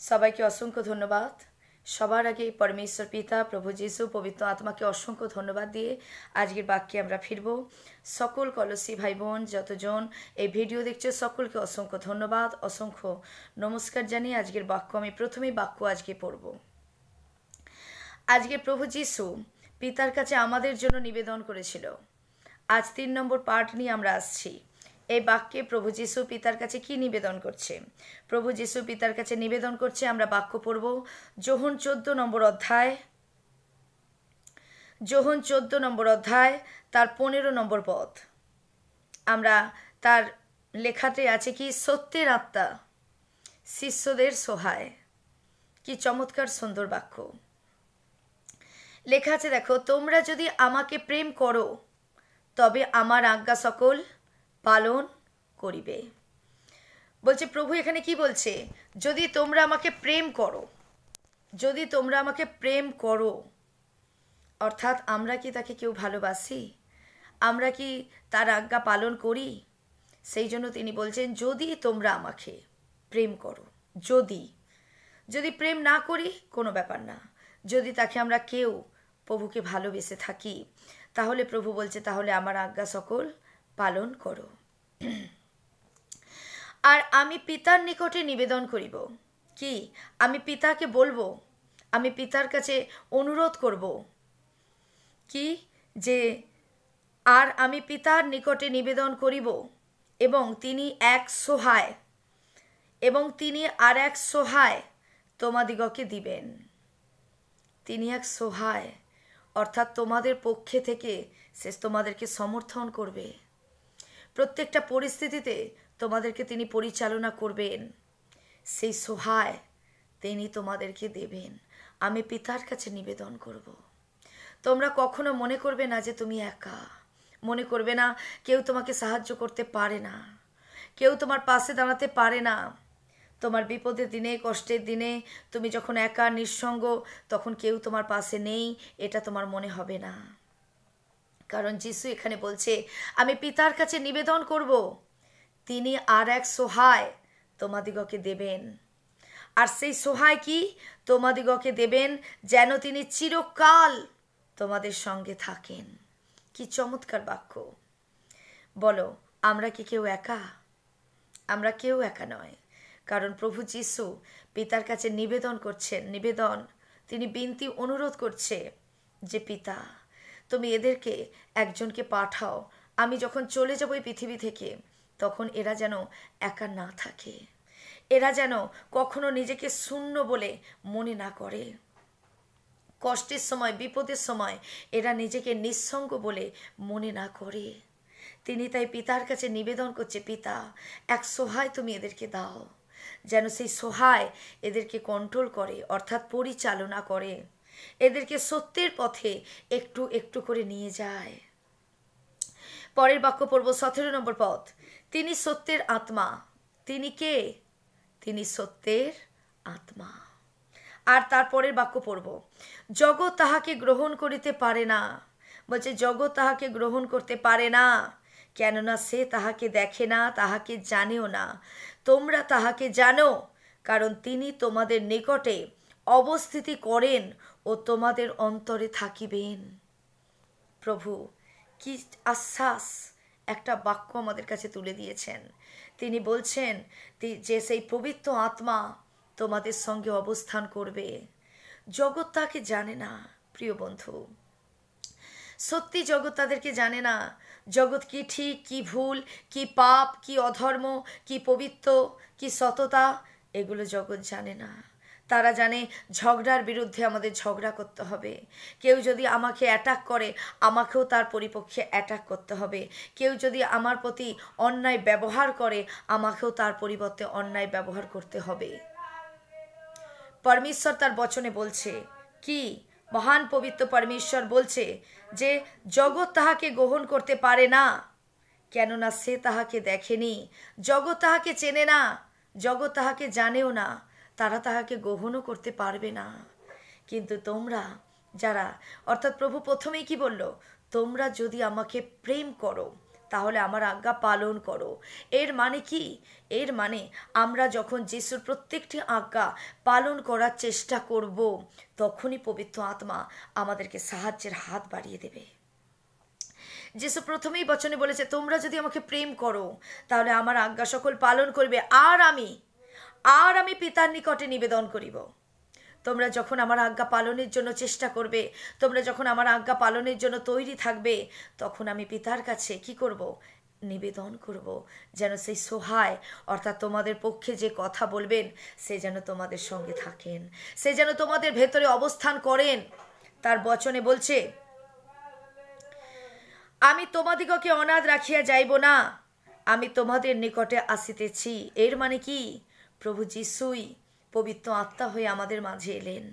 সবাইকে অসংখ্য ধন্যবাদ। সবার আগে পরমেশ্বর পিতা, প্রভু যীশু, পবিত্র আত্মাকে অসংখ্য ধন্যবাদ দিয়ে আজকের বাক্যে আমরা ফিরব। সকল কলসি ভাই বোন যতজন এই ভিডিও দেখছে সকলকে অসংখ্য ধন্যবাদ, অসংখ্য নমস্কার জানিয়ে আজকের বাক্য আমি প্রথমেই বাক্য আজকে পড়ব। আজকে প্রভু যীশু পিতার কাছে আমাদের জন্য নিবেদন করেছিল। আজ 3 নম্বর পার্ট নিয়ে আমরা আসছি। এই বাক্যে প্রভু যীশু পিতার কাছে কি নিবেদন করছে? প্রভু যীশু পিতার কাছে নিবেদন করছে, আমরা বাক্য পড়ব যোহন 14 নম্বর অধ্যায়, যোহন 14 নম্বর অধ্যায় তার 15 নম্বর পদ। আমরা তার লেখাতে আছে কি, সত্যের আত্মা শিষ্যদের সহায়। কি চমৎকার সুন্দর বাক্য লেখা আছে, দেখো, তোমরা যদি আমাকে প্রেম করো তবে আমার আজ্ঞা সকল পালন করিবে। বলছে প্রভু এখানে কি বলছে, যদি তোমরা আমাকে প্রেম করো, যদি তোমরা আমাকে প্রেম করো, অর্থাৎ আমরা কি তাকে কেউ ভালোবাসি? আমরা কি তার আজ্ঞা পালন করি? সেই জন্য তিনি বলছেন যদি তোমরা আমাকে প্রেম করো। যদি প্রেম না করি কোনো ব্যাপার না, যদি তাকে আমরা কেউ প্রভুকে ভালোবেসে থাকি, তাহলে প্রভু বলছে তাহলে আমার আজ্ঞা সকল পালন করো। আর আমি পিতার নিকটে নিবেদন করিব। কি? আমি পিতাকে বলবো, আমি পিতার কাছে অনুরোধ করব কি, যে আর আমি পিতার নিকটে নিবেদন করিব এবং তিনি এক সহায়, এবং তিনি আর এক সহায় তোমাদিগকে দিবেন। তিনি এক সহায়, অর্থাৎ তোমাদের পক্ষে থেকে সে তোমাদেরকে সমর্থন করবে। প্রত্যেকটা পরিস্থিতিতে তোমাদেরকে তিনি পরিচালনা করবেন। সেই সহায় তিনি তোমাদেরকে দেবেন। আমি পিতার কাছে নিবেদন করব। তোমরা কখনো মনে করবে না যে তুমি একা, মনে করবে না কেউ তোমাকে সাহায্য করতে পারে না, কেউ তোমার পাশে দাঁড়াতে পারে না। তোমার বিপদের দিনে, কষ্টের দিনে তুমি যখন একা নিঃসঙ্গ, তখন কেউ তোমার পাশে নেই, এটা তোমার মনে হবে না। কারণ যিশু এখানে বলছে আমি পিতার কাছে নিবেদন করব, তিনি আর এক সহায় তোমাদিগকে দেবেন। আর সেই সহায় কি তোমাদিগকে দেবেন, যেন তিনি চিরকাল তোমাদের সঙ্গে থাকেন। কি চমৎকার বাক্য! বলো, আমরা কি কেউ একা? আমরা কেউ একা নয়। কারণ প্রভু যীশু পিতার কাছে নিবেদন করছেন, তিনি বিনতি অনুরোধ করছে যে পিতা তুমি এদেরকে একজনকে পাঠাও, আমি যখন চলে যাব এই পৃথিবী থেকে তখন এরা যেন একা না থাকে, এরা যেন কখনো নিজেকে শূন্য বলে মনে না করে, কষ্টের সময়, বিপদের সময় এরা নিজেকে নিঃসঙ্গ বলে মনে না করে। তিনি তাই পিতার কাছে নিবেদন করছে, পিতা এক সহায় তুমি এদেরকে দাও, যেন সেই সহায় এদেরকে কন্ট্রোল করে, অর্থাৎ পরিচালনা করে, এদেরকে সত্যের পথে একটু একটু করে নিয়ে যায়। পরের বাক্য পড়ব 17 নম্বর পদ। তিনি সত্যের আত্মা। তিনি কে? তিনি সত্যের আত্মা। আর তারপরের বাক্য পড়ব, জগৎ তাহাকে গ্রহণ করিতে পারে না। বলছে জগৎ তাহাকে গ্রহণ করতে পারে না, কেননা সে তাহাকে দেখে না, তাহাকে জানেও না। তোমরা তাহাকে জানো, কারণ তিনি তোমাদের নিকটে অবস্থিতি করেন ও তোমাদের অন্তরে থাকিবেন। প্রভু কি আশ্বাস একটা বাক্য আমাদের কাছে তুলে দিয়েছেন। তিনি বলছেন যে সেই পবিত্র আত্মা তোমাদের সঙ্গে অবস্থান করবে। জগৎ তাকে জানে না। প্রিয় বন্ধু, সত্যি জগৎ তাদেরকে জানে না। জগৎ কি ঠিক, কি ভুল, কি পাপ, কি অধর্ম, কি পবিত্র, কি সততা, এগুলো জগৎ জানে না। তারা জানে ঝগড়ার বিরুদ্ধে আমাদের ঝগড়া করতে হবে। কেউ যদি আমাকে অ্যাটাক করে, আমাকেও তার পরিপক্ষে অ্যাটাক করতে হবে। কেউ যদি আমার প্রতি অন্যায় ব্যবহার করে, আমাকেও তার পরিবর্তে অন্যায় ব্যবহার করতে হবে। পরমেশ্বর তার বচনে বলছে কি, মহান পবিত্র পরমেশ্বর বলছে যে জগৎ তাহাকে গ্রহণ করতে পারে না, কেননা সে তাহাকে দেখেনি। জগৎ তাহাকে চেনে না, জগৎ তাহাকে জানেও না, তারা তাহাকে গ্রহণও করতে পারবে না। কিন্তু তোমরা যারা, অর্থাৎ প্রভু প্রথমেই কি বলল, তোমরা যদি আমাকে প্রেম করো তাহলে আমার আজ্ঞা পালন করো। এর মানে কি? এর মানে আমরা যখন যিশুর প্রত্যেকটি আজ্ঞা পালন করার চেষ্টা করব, তখনই পবিত্র আত্মা আমাদেরকে সাহায্যের হাত বাড়িয়ে দেবে। যিশু প্রথমেই বচনে বলেছে, তোমরা যদি আমাকে প্রেম করো তাহলে আমার আজ্ঞা সকল পালন করবে, আর আমি পিতার নিকটে নিবেদন করিব। তোমরা যখন আমার আজ্ঞা পালনের জন্য চেষ্টা করবে, তোমরা যখন আমার আজ্ঞা পালনের জন্য তৈরি থাকবে, তখন আমি পিতার কাছে কি করব? নিবেদন করব, যেন সেই সহায় অর্থাৎ তোমাদের পক্ষে যে কথা বলবেন সে যেন তোমাদের সঙ্গে থাকেন, সে যেন তোমাদের ভেতরে অবস্থান করেন। তার বচনে বলছে, আমি তোমাদিগকে অনাথ রাখিয়া যাইব না, আমি তোমাদের নিকটে আসিতেছি। এর মানে কি? প্রভু যিশুই পবিত্র আত্মা হয়ে আমাদের মাঝে এলেন।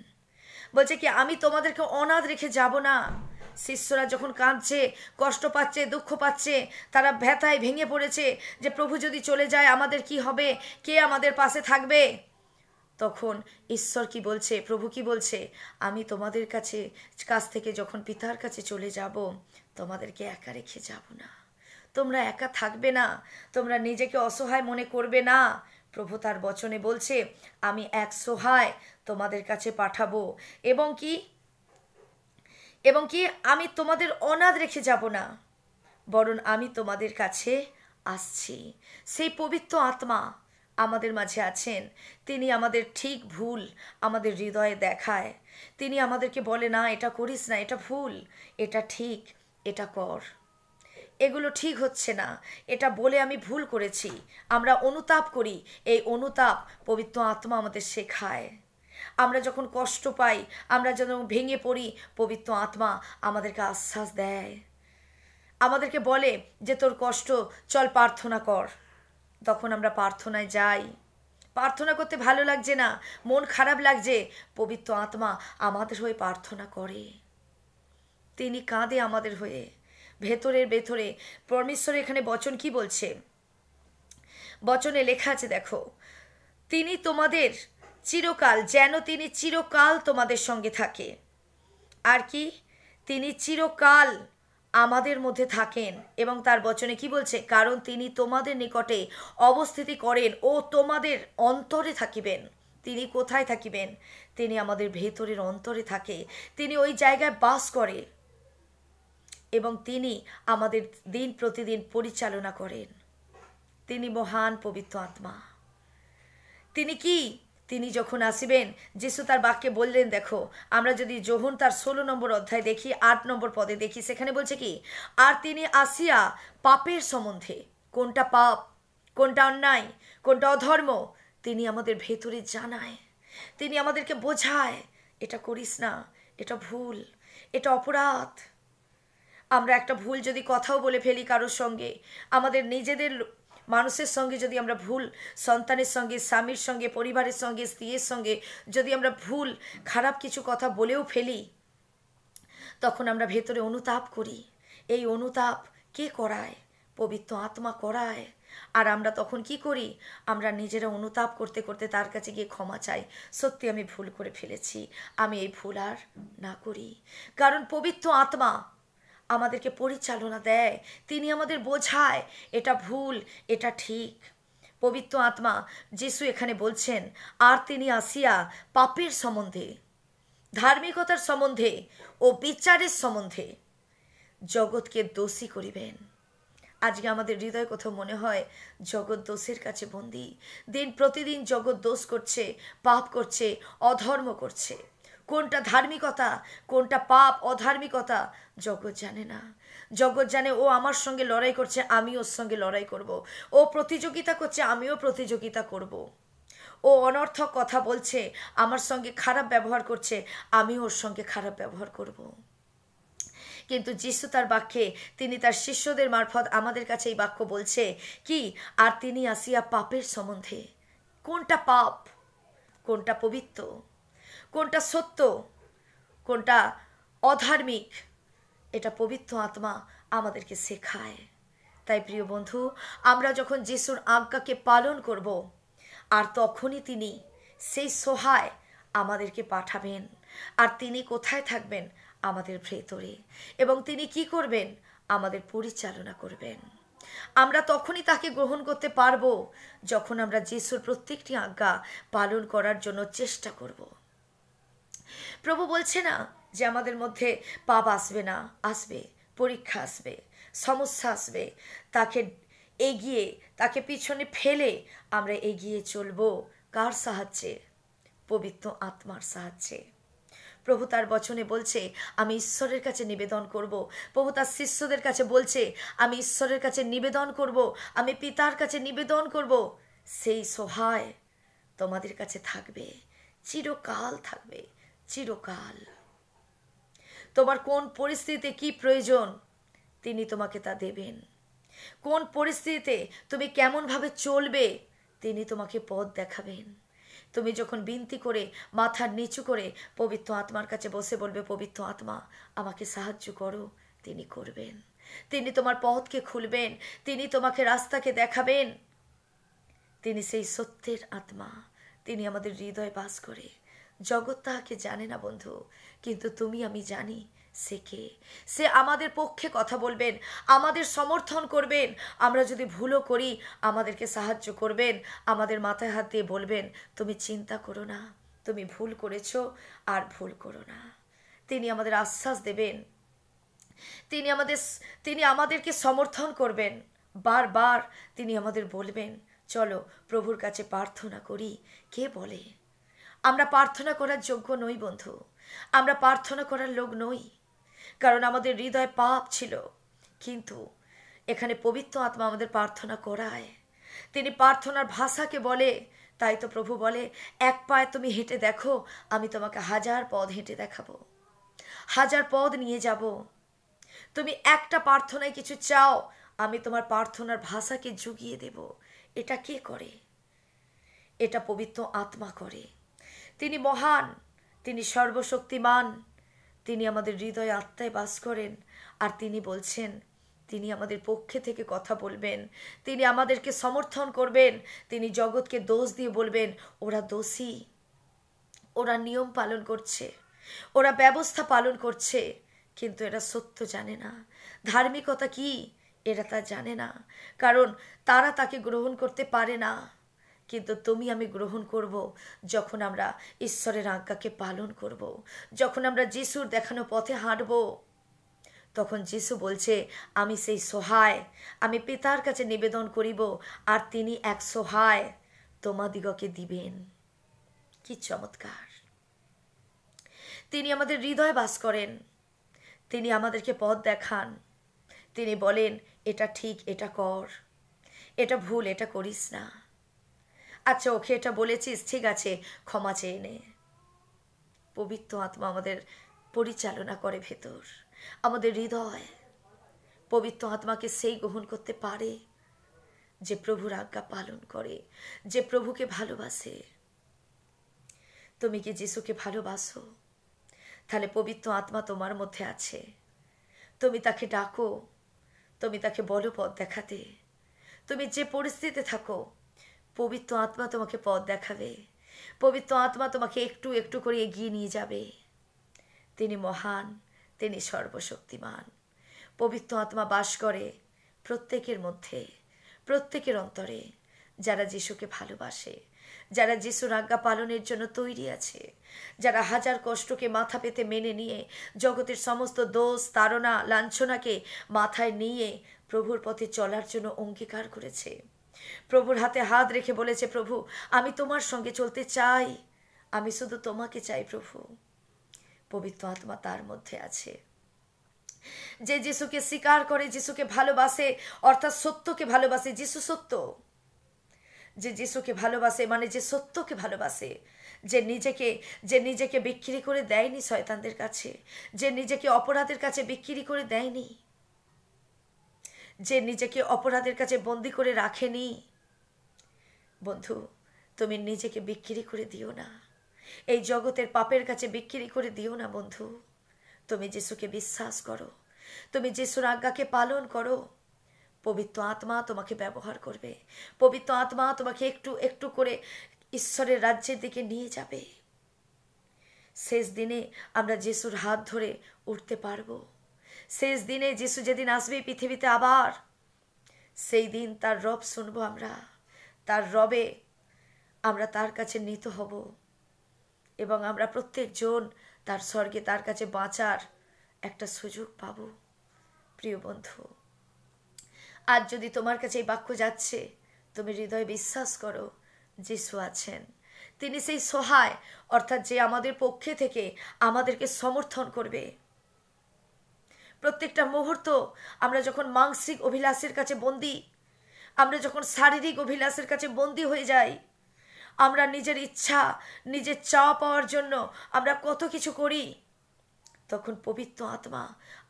বলছে কি, আমি তোমাদেরকে অনাথ রেখে যাব না। শিষ্যরা যখন কাঁদছে, কষ্ট পাচ্ছে, দুঃখ পাচ্ছে, তারা ব্যথায় ভেঙে পড়েছে যে প্রভু যদি চলে যায় আমাদের কি হবে, কে আমাদের পাশে থাকবে, তখন ঈশ্বর কি বলছে, প্রভু কি বলছে, আমি তোমাদের কাছ থেকে যখন পিতার কাছে চলে যাব, তোমাদেরকে একা রেখে যাব না, তোমরা একা থাকবে না, তোমরা নিজেকে অসহায় মনে করবে না। প্রভু তার বচনে বলছে, আমি এক সহায় তোমাদের কাছে পাঠাবো, এবং কি আমি তোমাদের অনাথ রেখে যাব না, বরং আমি তোমাদের কাছে আসছি। সেই পবিত্র আত্মা আমাদের মাঝে আছেন। তিনি আমাদের ঠিক ভুল আমাদের হৃদয়ে দেখায়। তিনি আমাদেরকে বলে, না এটা করিস না, এটা ভুল, এটা ঠিক, এটা কর, এগুলো ঠিক হচ্ছে না, এটা বলে আমি ভুল করেছি। আমরা অনুতাপ করি, এই অনুতাপ পবিত্র আত্মা আমাদের শেখায়। আমরা যখন কষ্ট পাই, আমরা যখন ভেঙে পড়ি, পবিত্র আত্মা আমাদেরকে আশ্বাস দেয়, আমাদেরকে বলে যে তোর কষ্ট, চল প্রার্থনা কর। তখন আমরা প্রার্থনায় যাই, প্রার্থনা করতে ভালো লাগছে না, মন খারাপ লাগছে, পবিত্র আত্মা আমাদের হয়ে প্রার্থনা করে, তিনি কাঁদে আমাদের হয়ে ভেতরে। পরমেশ্বর এখানে বচন কি বলছে? বচনে লেখা আছে, দেখো, তিনি তোমাদের চিরকাল, যেন তিনি চিরকাল তোমাদের সঙ্গে থাকে। আর কি? তিনি চিরকাল আমাদের মধ্যে থাকেন। এবং তার বচনে কি বলছে? কারণ তিনি তোমাদের নিকটে অবস্থিতি করেন ও তোমাদের অন্তরে থাকিবেন। তিনি কোথায় থাকিবেন? তিনি আমাদের ভেতরের অন্তরে থাকে, তিনি ওই জায়গায় বাস করে, এবং তিনি আমাদের দিন প্রতিদিন পরিচালনা করেন। তিনি মহান পবিত্র আত্মা। তিনি কি? তিনি যখন আসিবেন, যিশু তার বাক্যে বললেন, দেখো, আমরা যদি যোহন তার 16 নম্বর অধ্যায় দেখি, 8 নম্বর পদে দেখি, সেখানে বলছে কি, আর তিনি আসিয়া পাপের সম্বন্ধে, কোনটা পাপ, কোনটা অন্যায়, কোনটা অধর্ম, তিনি আমাদের ভেতরে জানায়, তিনি আমাদেরকে বোঝায়, এটা করিস না, এটা ভুল, এটা অপরাধ। আমরা একটা ভুল যদি কথাও বলে ফেলি কারোর সঙ্গে, আমাদের নিজেদের মানুষের সঙ্গে যদি আমরা ভুল, সন্তানের সঙ্গে, স্বামীর সঙ্গে, পরিবারের সঙ্গে, স্ত্রীর সঙ্গে যদি আমরা ভুল খারাপ কিছু কথা বলেও ফেলি, তখন আমরা ভেতরে অনুতাপ করি। এই অনুতাপ কে করায়? পবিত্র আত্মা করায়। আর আমরা তখন কি করি? আমরা নিজেরা অনুতাপ করতে করতে তার কাছে গিয়ে ক্ষমা চাই, সত্যি আমি ভুল করে ফেলেছি, আমি এই ভুল আর না করি। কারণ পবিত্র আত্মা আমাদেরকে পরিচালনা দেয়, তিনি আমাদের বোঝায় এটা ভুল, এটা ঠিক। পবিত্র আত্মা, যিশু এখানে বলছেন, আর তিনি আসিয়া পাপের সম্বন্ধে, ধার্মিকতার সম্বন্ধে ও বিচারের সম্বন্ধে জগৎকে দোষী করিবেন। আজকে আমাদের হৃদয় কোথাও মনে হয় জগৎ দোষের কাছে বন্দী। দিন প্রতিদিন জগৎ দোষ করছে, পাপ করছে, অধর্ম করছে। কোনটা ধার্মিকতা, কোনটা পাপ, অধার্মিকতা জগৎ জানে না। জগৎ জানে ও আমার সঙ্গে লড়াই করছে, আমি ওর সঙ্গে লড়াই করব। ও প্রতিযোগিতা করছে, আমিও প্রতিযোগিতা করব। ও অনর্থক কথা বলছে, আমার সঙ্গে খারাপ ব্যবহার করছে, আমি ওর সঙ্গে খারাপ ব্যবহার করব। কিন্তু যিশু তার বাক্যে, তিনি তার শিষ্যদের মারফত আমাদের কাছে এই বাক্য বলছে কি, আর তিনি আসিয়া পাপের সম্বন্ধে, কোনটা পাপ, কোনটা পবিত্র, কোনটা সত্য, কোনটা অধার্মিক, এটা পবিত্র আত্মা আমাদেরকে শেখায়। তাই প্রিয় বন্ধু, আমরা যখন যিশুর আজ্ঞাকে পালন করব, আর তখনই তিনি সেই সহায় আমাদেরকে পাঠাবেন। আর তিনি কোথায় থাকবেন? আমাদের ভেতরে। এবং তিনি কি করবেন? আমাদের পরিচালনা করবেন। আমরা তখনই তাকে গ্রহণ করতে পারবো যখন আমরা যিশুর প্রত্যেকটি আজ্ঞা পালন করার জন্য চেষ্টা করব। প্রভু বলছে না যে আমাদের মধ্যে পাপ আসবে না, আসবে, পরীক্ষা আসবে, সমস্যা আসবে, তাকে এগিয়ে, তাকে পিছনে ফেলে আমরা এগিয়ে চলবো। কার সাহায্যে? পবিত্র আত্মার সাহায্যে। প্রভু তার বচনে বলছে আমি ঈশ্বরের কাছে নিবেদন করব। প্রভু তার শিষ্যদের কাছে বলছে আমি ঈশ্বরের কাছে নিবেদন করব, আমি পিতার কাছে নিবেদন করব। সেই সহায় তোমাদের কাছে থাকবে, চিরকাল থাকবে, চিরকাল। তোমার কোন পরিস্থিতিতে কি প্রয়োজন তিনি তোমাকে তা দেবেন। কোন পরিস্থিতিতে তুমি কেমনভাবে চলবে তিনি তোমাকে পথ দেখাবেন। তুমি যখন বিনতি করে মাথা নিচু করে পবিত্র আত্মার কাছে বসে বলবে পবিত্র আত্মা আমাকে সাহায্য করো, তিনি করবেন। তিনি তোমার পথকে খুলবেন, তিনি তোমাকে রাস্তাকে দেখাবেন। তিনি সেই সত্যের আত্মা, তিনি আমাদের হৃদয়ে বাস করে। জগৎ তাহাকে জানে না বন্ধু, কিন্তু তুমি আমি জানি সে কে। সে আমাদের পক্ষে কথা বলবেন, আমাদের সমর্থন করবেন। আমরা যদি ভুলও করি আমাদেরকে সাহায্য করবেন, আমাদের মাথায় হাত দিয়ে বলবেন তুমি চিন্তা করো না, তুমি ভুল করেছো, আর ভুল করো না। তিনি আমাদের আশ্বাস দেবেন, তিনি আমাদেরকে সমর্থন করবেন। বারবার তিনি আমাদের বলবেন চলো প্রভুর কাছে প্রার্থনা করি। কে বলে আমরা প্রার্থনা করার যোগ্য নই বন্ধু? আমরা প্রার্থনা করার লোক নই, কারণ আমাদের হৃদয়ে পাপ ছিল। কিন্তু এখানে পবিত্র আত্মা আমাদের প্রার্থনা করায়। তিনি প্রার্থনার ভাষাকে বলে। তাই তো প্রভু বলে এক পায়ে তুমি হেঁটে দেখো, আমি তোমাকে 1000 পথ হেঁটে দেখাবো, 1000 পথ নিয়ে যাব। তুমি একটা প্রার্থনায় কিছু চাও, আমি তোমার প্রার্থনার ভাষাকে জুগিয়ে দেব। এটা কে করে? এটা পবিত্র আত্মা করে। তিনি মহান, তিনি সর্বশক্তিমান, তিনি আমাদের হৃদয়ে আত্মায় বাস করেন। আর তিনি বলছেন তিনি আমাদের পক্ষে থেকে কথা বলবেন, তিনি আমাদেরকে সমর্থন করবেন। তিনি জগৎকে দোষ দিয়ে বলবেন ওরা দোষী, ওরা নিয়ম পালন করছে, ওরা ব্যবস্থা পালন করছে, কিন্তু এরা সত্য জানে না, ধার্মিকতা কি এরা তা জানে না, কারণ তারা তাকে গ্রহণ করতে পারে না। কিন্তু তুমি আমি গ্রহণ করব যখন আমরা ঈশ্বরের আজ্ঞাকে পালন করব, যখন আমরা যিশুর দেখানো পথে হাঁটব। তখন যিশু বলছে আমি সেই সহায়, আমি পিতার কাছে নিবেদন করিব, আর তিনি এক সহায় তোমাদিগকে দিবেন। কি চমৎকার! তিনি আমাদের হৃদয়ে বাস করেন, তিনি আমাদেরকে পথ দেখান। তিনি বলেন এটা ঠিক, এটা কর, এটা ভুল, এটা করিস না। আচ্ছা ওকে এটা বলেছিস, ঠিক আছে, ক্ষমা চেয়ে নে। পবিত্র আত্মা আমাদের পরিচালনা করে ভেতর, আমাদের হৃদয়। পবিত্র আত্মাকে সেই গ্রহণ করতে পারে যে প্রভুর আজ্ঞা পালন করে, যে প্রভুকে ভালোবাসে। তুমি কি যিশুকে ভালোবাসো? তাহলে পবিত্র আত্মা তোমার মধ্যে আছে। তুমি তাকে ডাকো, তুমি তাকে বলো পথ দেখাতে। তুমি যে পরিস্থিতিতে থাকো পবিত্র আত্মা তোমাকে পথ দেখাবে, পবিত্র আত্মা তোমাকে একটু একটু করে এগিয়ে নিয়ে যাবে। তিনি মহান, তিনি সর্বশক্তিমান। পবিত্র আত্মা বাস করে প্রত্যেকের মধ্যে, প্রত্যেকের অন্তরে, যারা যিশুকে ভালোবাসে, যারা যিশুর আজ্ঞা পালনের জন্য তৈরি আছে, যারা 1000 কষ্টকে মাথা পেতে মেনে নিয়ে, জগতের সমস্ত দোষ, তাড়না, লাঞ্ছনাকে মাথায় নিয়ে প্রভুর পথে চলার জন্য অঙ্গীকার করেছে। প্রভুর হাতে হাত রেখে বলেছে প্রভু আমি তোমার সঙ্গে চলতে চাই, আমি শুধু তোমাকে চাই প্রভু। পবিত্র আত্মা তার মধ্যে আছে। যে যিশুকে স্বীকার করে, যিশুকে ভালোবাসে, অর্থাৎ সত্যকে ভালোবাসে। যিশু সত্য। যে যিশুকে ভালোবাসে মানে যে সত্যকে ভালোবাসে, যে নিজেকে বিক্রি করে দেয়নি শয়তানদের কাছে, যে নিজেকে অপরাধের কাছে বিক্রি করে দেয়নি, যে নিজেকে অপরাধের কাছে বন্দি করে রাখেনি। বন্ধু তুমি নিজেকে বিক্রি করে দিও না, এই জগতের পাপের কাছে বিক্রি করে দিও না বন্ধু। তুমি যিশুকে বিশ্বাস করো, তুমি যিশুর আজ্ঞাকে পালন করো। পবিত্র আত্মা তোমাকে ব্যবহার করবে, পবিত্র আত্মা তোমাকে একটু একটু করে ঈশ্বরের রাজ্যের দিকে নিয়ে যাবে। শেষ দিনে আমরা যিশুর হাত ধরে উঠতে পারবো। শেষ দিনে যিশু যেদিন আসবে পৃথিবীতে আবার, সেই দিন তার রব শুনবো আমরা, তার রবে আমরা তার কাছে নীত হব এবং আমরা প্রত্যেকজন তার স্বর্গে তার কাছে বাঁচার একটা সুযোগ পাব। প্রিয় বন্ধু, আজ যদি তোমার কাছে এই বাক্য যাচ্ছে, তুমি হৃদয়ে বিশ্বাস করো যিশু আছেন। তিনি সেই সহায়, অর্থাৎ যে আমাদের পক্ষে থেকে আমাদেরকে সমর্থন করবে। প্রত্যেকটা মুহূর্ত আমরা যখন মানসিক অভিলাষের কাছে বন্দী, আমরা যখন শারীরিক অভিলাষের কাছে বন্দী হয়ে যাই, আমরা নিজের ইচ্ছা, নিজের চাওয়া পাওয়ার জন্য আমরা কত কিছু করি, তখন পবিত্র আত্মা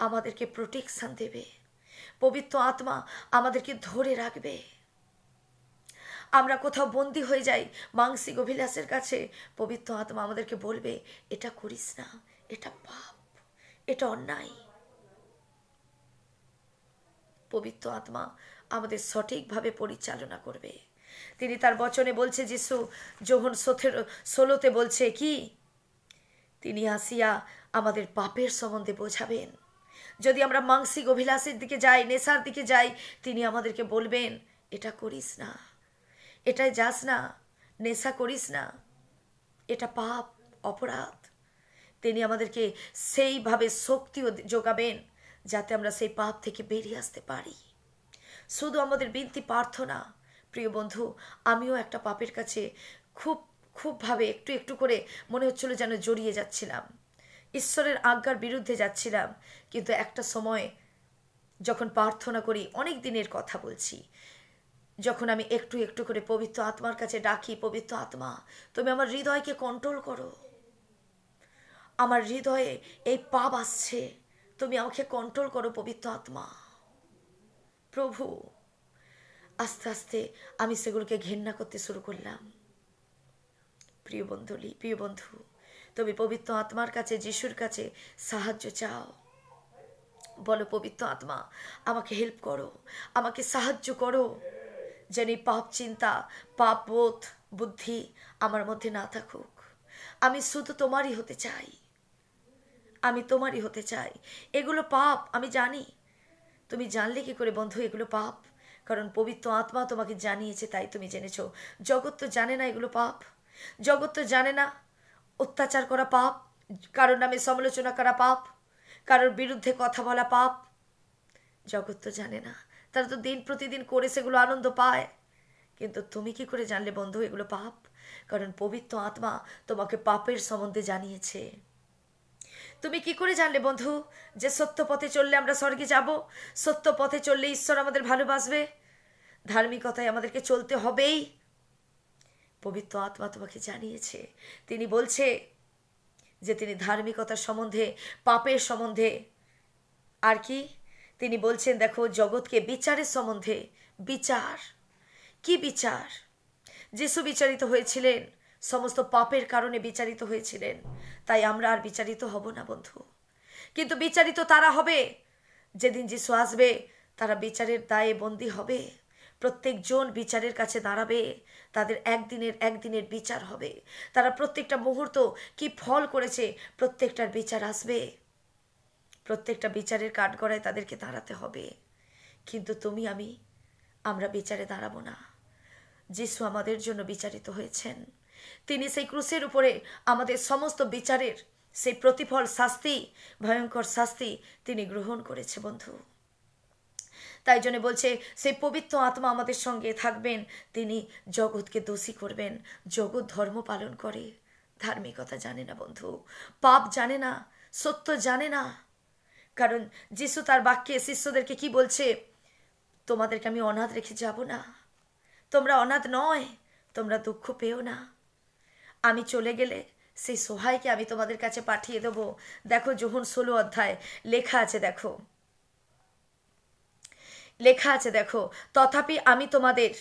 আমাদেরকে প্রোটেকশন দেবে, পবিত্র আত্মা আমাদেরকে ধরে রাখবে। আমরা কোথাও বন্দী হয়ে যাই মানসিক অভিলাষের কাছে, পবিত্র আত্মা আমাদেরকে বলবে এটা করিস না, এটা পাপ, এটা অন্যায়। পবিত্র আত্মা আমাদের সঠিকভাবে পরিচালনা করবে। তিনি তার বচনে বলছে, যিশু যোহন 16 বলছে কি, তিনি আসিয়া আমাদের পাপের সম্বন্ধে বোঝাবেন। যদি আমরা মানসিক অভিলাষের দিকে যাই, নেশার দিকে যাই, তিনি আমাদেরকে বলবেন এটা করিস না, এটাই যাস না, নেশা করিস না, এটা পাপ, অপরাধ। তিনি আমাদেরকে সেইভাবে শক্তিও যোগাবেন যাতে আমরা সেই পাপ থেকে বেরিয়ে আসতে পারি। শুধু আমাদের বিনতি প্রার্থনা। প্রিয় বন্ধু, আমিও একটা পাপের কাছে খুবভাবে একটু একটু করে মনে হচ্ছিল যেন জড়িয়ে যাচ্ছিলাম, ঈশ্বরের আজ্ঞার বিরুদ্ধে যাচ্ছিলাম। কিন্তু একটা সময় যখন প্রার্থনা করি, অনেক দিনের কথা বলছি, যখন আমি একটু একটু করে পবিত্র আত্মার কাছে ডাকি, পবিত্র আত্মা তুমি আমার হৃদয়কে কন্ট্রোল করো, আমার হৃদয়ে এই পাপ আসছে, তুমি আমাকে কন্ট্রোল করো পবিত্র আত্মা। প্রভু, আস্তে আস্তে আমি সেগুলোকে ঘেন্না করতে শুরু করলাম। প্রিয় বন্ধু, তুমি পবিত্র আত্মার কাছে, যিশুর কাছে সাহায্য চাও। বলো পবিত্র আত্মা আমাকে হেল্প করো, আমাকে সাহায্য করো, যেন এই পাপ চিন্তা, পাপ বোধ, বুদ্ধি আমার মধ্যে না থাকুক। আমি শুধু তোমারই হতে চাই, আমি তোমারই হতে চাই। এগুলো পাপ আমি জানি। তুমি জানলে কি করে বন্ধু এগুলো পাপ? কারণ পবিত্র আত্মা তোমাকে জানিয়েছে, তাই তুমি জেনেছো। জগৎ তো জানে না এগুলো পাপ, জগৎ তো জানে না অত্যাচার করা পাপ, কারোর নামে সমালোচনা করা পাপ, কারোর বিরুদ্ধে কথা বলা পাপ। জগৎ তো জানে না, তারা তো দিন প্রতিদিন করে সেগুলো আনন্দ পায়। কিন্তু তুমি কি করে জানলে বন্ধু এগুলো পাপ? কারণ পবিত্র আত্মা তোমাকে পাপের সম্বন্ধে জানিয়েছে। তুমি কি করে জানলে বন্ধু যে সত্য পথে চললে আমরা স্বর্গে যাব, সত্য পথে চললে ঈশ্বর আমাদের ভালোবাসবে, ধার্মিকতায় আমাদেরকে চলতে হবেই? পবিত্র আত্মা তোমাকে জানিয়েছে। তিনি বলছে যে তিনি ধার্মিকতার সম্বন্ধে, পাপের সম্বন্ধে, আর কি তিনি বলছেন দেখো, জগৎকে বিচারের সম্বন্ধে। বিচার কি? বিচার যিশু বিচারিত হয়েছিলেন, সমস্ত পাপের কারণে বিচারিত হয়েছিলেন। তাই আমরা আর বিচারিত হব না বন্ধু। কিন্তু বিচারিত তারা হবে যেদিন যিশু আসবে, তারা বিচারের দায়ে বন্দী হবে। প্রত্যেকজন বিচারের কাছে দাঁড়াবে, তাদের একদিনের বিচার হবে। তারা প্রত্যেকটা মুহূর্ত কি ফল করেছে প্রত্যেকটার বিচার আসবে। প্রত্যেকটা বিচারের কাঠগড়ায় তাদেরকে দাঁড়াতে হবে। কিন্তু তুমি আমরা বিচারে দাঁড়াবো না। যিশু আমাদের জন্য বিচারিত হয়েছেন। তিনি সেই ক্রুশের উপরে আমাদের সমস্ত বিচারের সেই প্রতিফল, শাস্তি, ভয়ঙ্কর শাস্তি তিনি গ্রহণ করেছে বন্ধু। তাই জন্য বলছে সেই পবিত্র আত্মা আমাদের সঙ্গে থাকবেন, তিনি জগৎকে দোষী করবেন। জগৎ ধর্ম পালন করে, ধার্মিকতা জানে না বন্ধু, পাপ জানে না, সত্য জানে না। কারণ যিশু তার বাক্যে শিষ্যদেরকে কি বলছে? তোমাদেরকে আমি অনাথ রেখে যাব না, তোমরা অনাথ নয়, তোমরা দুঃখ পেও না। আমি চলে গেলে সেই সহায়কে আমি তোমাদের কাছে পাঠিয়ে দেবো। দেখো যোহন 16 অধ্যায় লেখা আছে, দেখো লেখা আছে, দেখো তথাপি আমি তোমাদের,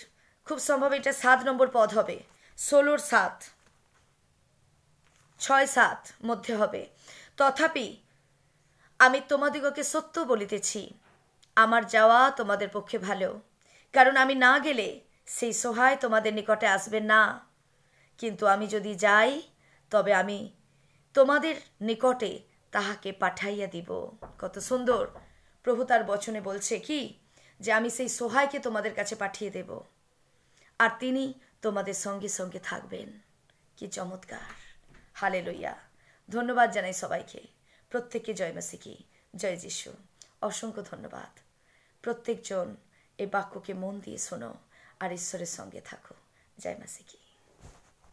খুব সম্ভব এটা 7 নম্বর পদ হবে, 16:7, 6-7 মধ্যে হবে। তথাপি আমি তোমাদিগকে সত্য বলিতেছি, আমার যাওয়া তোমাদের পক্ষে ভালো, কারণ আমি না গেলে সেই সহায় তোমাদের নিকটে আসবেন না। কিন্তু আমি যদি যাই, তবে আমি তোমাদের নিকটে তাহাকে পাঠাইয়া দিব। কত সুন্দর প্রভু তার বচনে বলছে কি, যে আমি সেই সহায়কে তোমাদের কাছে পাঠিয়ে দেব, আর তিনি তোমাদের সঙ্গে সঙ্গে থাকবেন। কি চমৎকার! হালেলুয়া! ধন্যবাদ জানাই সবাইকে। প্রত্যেককে জয় মাসি কি, জয় যিশু। অসংখ্য ধন্যবাদ। প্রত্যেকজন এই বাক্যকে মন দিয়ে শোনো আর ঈশ্বরের সঙ্গে থাকো। জয় মাসি কি।